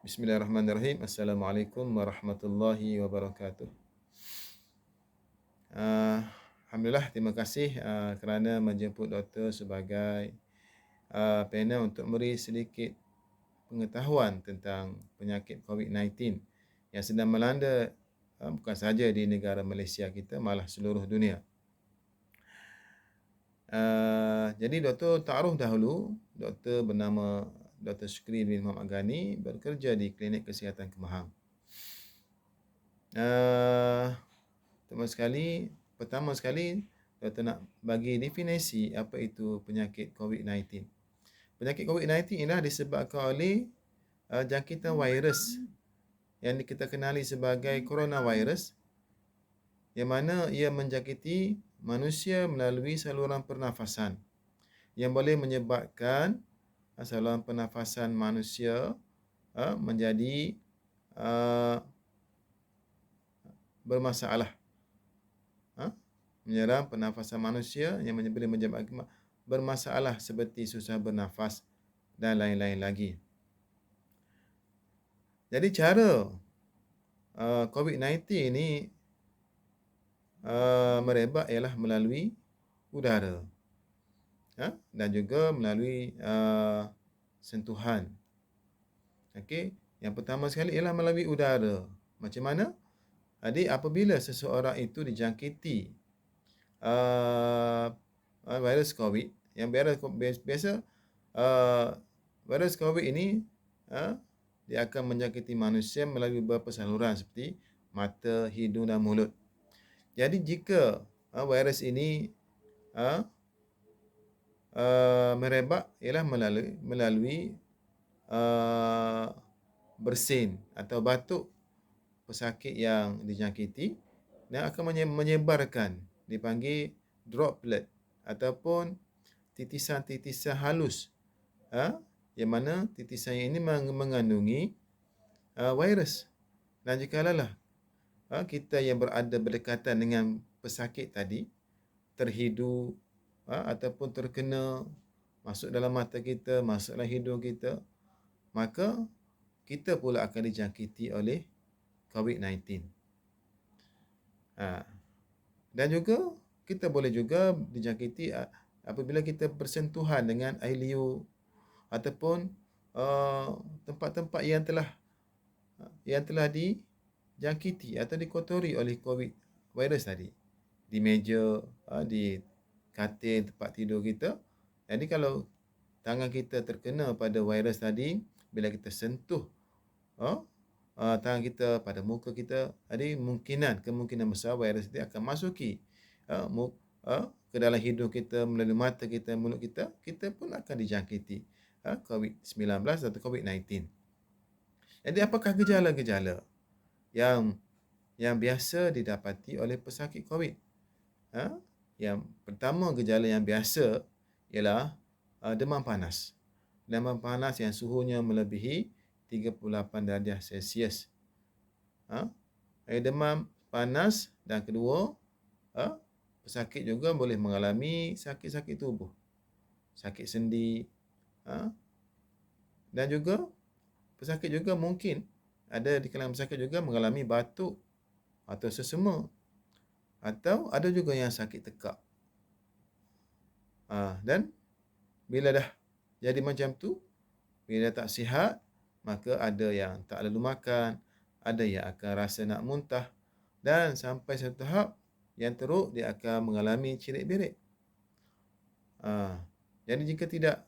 Bismillahirrahmanirrahim. Assalamualaikum warahmatullahi wabarakatuh. Ah, Alhamdulillah, terima kasih kerana menjemput doktor sebagai panel untuk memberi sedikit pengetahuan tentang penyakit COVID-19 yang sedang melanda bukan sahaja di negara Malaysia kita, malah seluruh dunia. Jadi doktor ta'aruf dahulu. Doktor bernama Dr. Syukri bin Muhammad Ghani, bekerja di Klinik Kesihatan Kemahang. Pertama sekali, doktor nak bagi definisi apa itu penyakit COVID-19. Penyakit COVID-19 ialah disebabkan oleh jangkitan virus yang kita kenali sebagai coronavirus, yang mana ia menjangkiti manusia melalui saluran pernafasan, yang boleh menyebabkan saluran pernafasan manusia menjadi bermasalah. Menyerang pernafasan manusia yang boleh menyebabkan bermasalah seperti susah bernafas dan lain-lain lagi. Jadi cara COVID-19 ini merebak ialah melalui udara, dan juga melalui sentuhan. Okey, yang pertama sekali ialah melalui udara. Macam mana? Jadi apabila seseorang itu dijangkiti virus COVID, yang biasa virus COVID ini dia akan menjangkiti manusia melalui beberapa saluran seperti mata, hidung dan mulut. Jadi jika virus ini merebak ialah melalui bersin atau batuk pesakit yang dijangkiti, dan akan menyebarkan, dipanggil droplet ataupun titisan-titisan halus, yang mana titisan ini mengandungi virus. Dan jikalau kita yang berada berdekatan dengan pesakit tadi terhidu ataupun terkena, masuk dalam mata kita, masuk dalam hidung kita, maka kita pula akan dijangkiti oleh COVID-19. Dan juga kita boleh juga dijangkiti apabila kita bersentuhan dengan air liur ataupun tempat-tempat yang telah dijangkiti atau dikotori oleh COVID virus tadi. Di meja, di katil tempat tidur kita. Jadi kalau tangan kita terkena pada virus tadi, bila kita sentuh tangan kita pada muka kita, jadi kemungkinan besar virus itu akan masuki ke dalam hidung kita, melalui mata kita, mulut kita, kita pun akan dijangkiti COVID-19 atau COVID-19. Jadi apakah gejala-gejala yang biasa didapati oleh pesakit COVID? Yang pertama, gejala yang biasa ialah demam panas. Demam panas yang suhunya melebihi 38 darjah Celsius. Demam panas, dan kedua, pesakit juga boleh mengalami sakit-sakit tubuh, sakit sendi, dan juga pesakit juga mungkin ada di kalangan pesakit juga mengalami batuk atau sesama, atau ada juga yang sakit tekak. Dan bila dah jadi macam tu, bila tak sihat, maka ada yang tak lalu makan, ada yang akan rasa nak muntah, dan sampai satu tahap yang teruk dia akan mengalami cirit-berit. Jadi jika tidak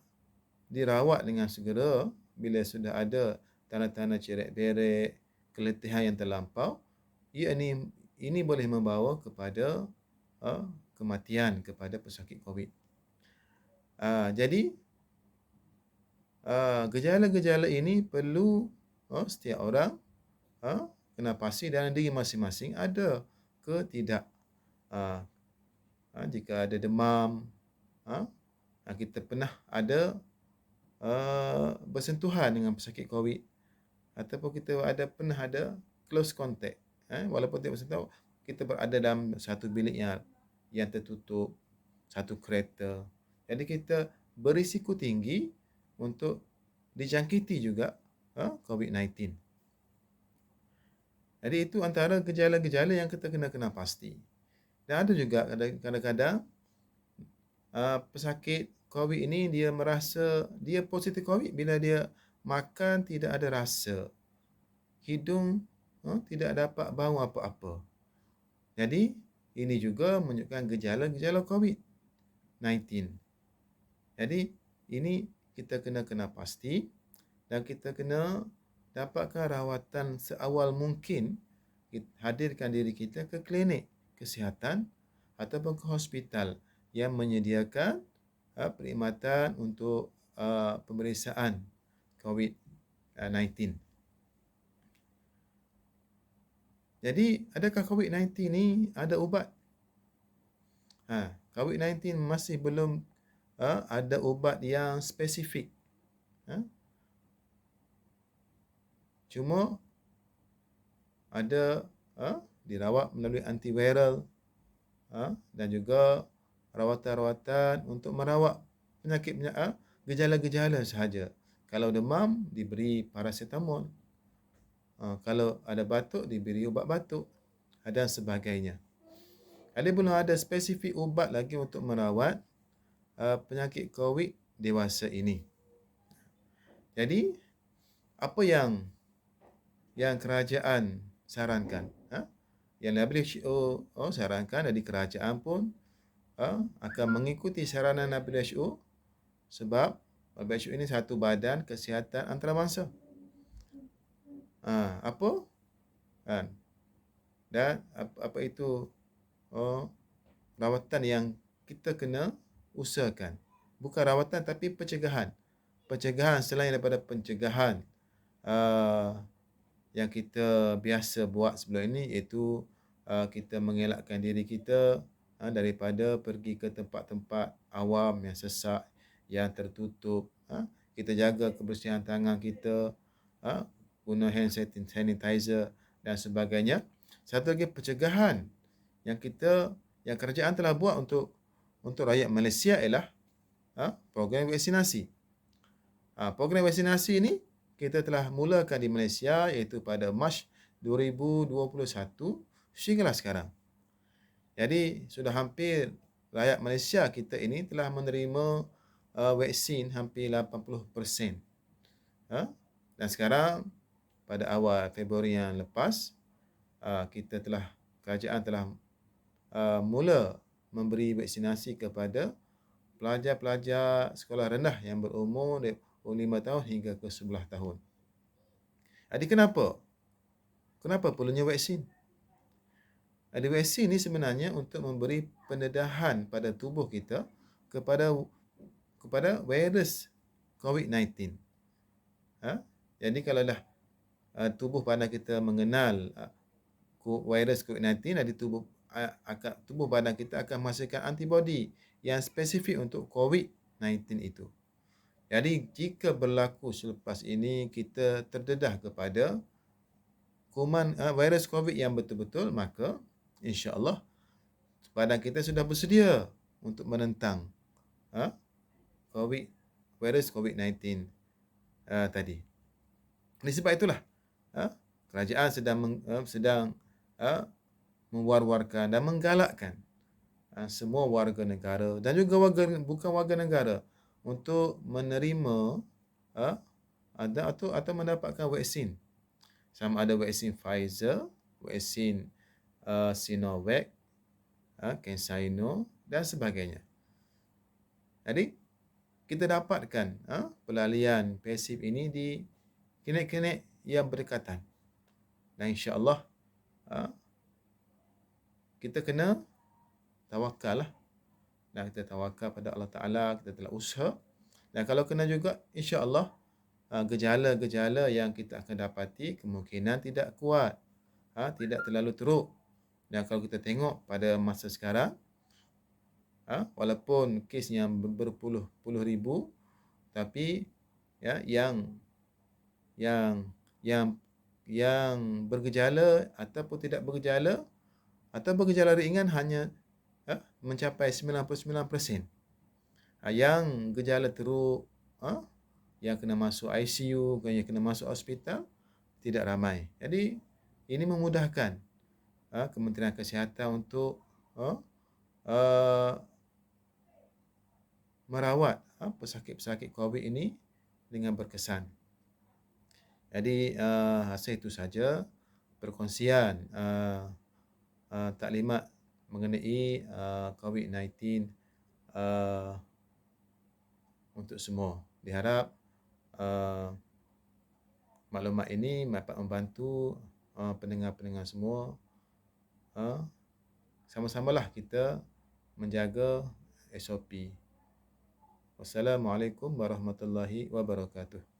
dirawat dengan segera, bila sudah ada tanda-tanda cirit-berit, keletihan yang terlampau, ini boleh membawa kepada kematian kepada pesakit COVID. Jadi gejala-gejala ini perlu setiap orang kena pasti dalam diri masing-masing ada ke tidak. Jika ada demam, kita pernah ada bersentuhan dengan pesakit COVID, ataupun kita pernah ada close contact, walaupun tidak bersentuhan, kita berada dalam satu bilik yang tertutup, satu kereta. Jadi kita berisiko tinggi untuk dijangkiti juga COVID-19. Jadi itu antara gejala-gejala yang kita kena pasti. Dan ada juga kadang-kadang pesakit COVID ini dia merasa dia positif COVID bila dia makan tidak ada rasa, hidung tidak dapat bau apa-apa. Jadi ini juga menunjukkan gejala-gejala COVID-19. Jadi ini kita kena pasti dan kita kena dapatkan rawatan seawal mungkin, hadirkan diri kita ke klinik kesihatan ataupun ke hospital yang menyediakan perkhidmatan untuk pemeriksaan COVID-19. Jadi, adakah COVID-19 ni ada ubat? COVID-19 masih belum ada ubat yang spesifik. Cuma ada dirawat melalui antiviral dan juga rawatan-rawatan untuk merawat penyakit gejala-gejala sahaja. Kalau demam, diberi paracetamol. Kalau ada batuk, diberi ubat batuk dan sebagainya. Jadi belum ada spesifik ubat lagi untuk merawat penyakit COVID dewasa ini. Jadi, apa yang kerajaan sarankan? Yang WHO sarankan, dari kerajaan pun akan mengikuti saranan WHO sebab WHO ini satu badan kesihatan antarabangsa. Apa? Dan apa itu rawatan yang kita kena usahakan. Bukan rawatan tapi pencegahan. Pencegahan selain daripada pencegahan yang kita biasa buat sebelum ini, iaitu kita mengelakkan diri kita daripada pergi ke tempat-tempat awam yang sesak, yang tertutup. Kita jaga kebersihan tangan kita, guna hand sanitizer dan sebagainya. Satu lagi pencegahan yang kerajaan telah buat untuk rakyat Malaysia ialah program vaksinasi. Program vaksinasi ini kita telah mulakan di Malaysia iaitu pada Mac 2021 sehinggalah sekarang. Jadi sudah hampir rakyat Malaysia kita ini telah menerima vaksin hampir 80%. Dan sekarang pada awal Februari yang lepas, kerajaan telah mula memberi vaksinasi kepada pelajar-pelajar sekolah rendah yang berumur 5 tahun hingga ke 11 tahun. Jadi kenapa perlunya vaksin? Vaksin ni sebenarnya untuk memberi pendedahan pada tubuh kita kepada virus COVID-19. Jadi kalau dah tubuh badan kita mengenal virus COVID-19, jadi tubuh badan kita akan menghasilkan antibodi yang spesifik untuk COVID-19 itu. Jadi jika berlaku selepas ini kita terdedah kepada kuman virus COVID yang betul-betul, maka insya-Allah badan kita sudah bersedia untuk menentang virus COVID-19 tadi. Oleh sebab itulah kerajaan sedang mewar-warkan dan menggalakkan semua warga negara dan juga bukan warga negara untuk menerima atau mendapatkan vaksin. Sama ada vaksin Pfizer, vaksin Sinovac, CanSino dan sebagainya. Jadi kita dapatkan pelalian pasif ini di klinik-klinik yang berdekatan. Dan insya-Allah kita kena tawakal lah. Dan kita tawakal pada Allah Ta'ala, kita telah usaha. Dan kalau kena juga, insya-Allah gejala-gejala yang kita akan dapati kemungkinan tidak kuat, tidak terlalu teruk. Dan kalau kita tengok pada masa sekarang, walaupun kes yang berpuluh-puluh ribu, tapi yang bergejala ataupun tidak bergejala atau bergejala ringan hanya mencapai 99%. Yang gejala teruk yang kena masuk ICU, yang kena masuk hospital tidak ramai. Jadi ini memudahkan Kementerian Kesihatan untuk merawat pesakit-pesakit COVID ini dengan berkesan. Jadi rasa itu saja perkongsian taklimat mengenai COVID-19 untuk semua. Diharap maklumat ini dapat membantu pendengar-pendengar semua. Sama-samalah kita menjaga SOP. Wassalamualaikum warahmatullahi wabarakatuh.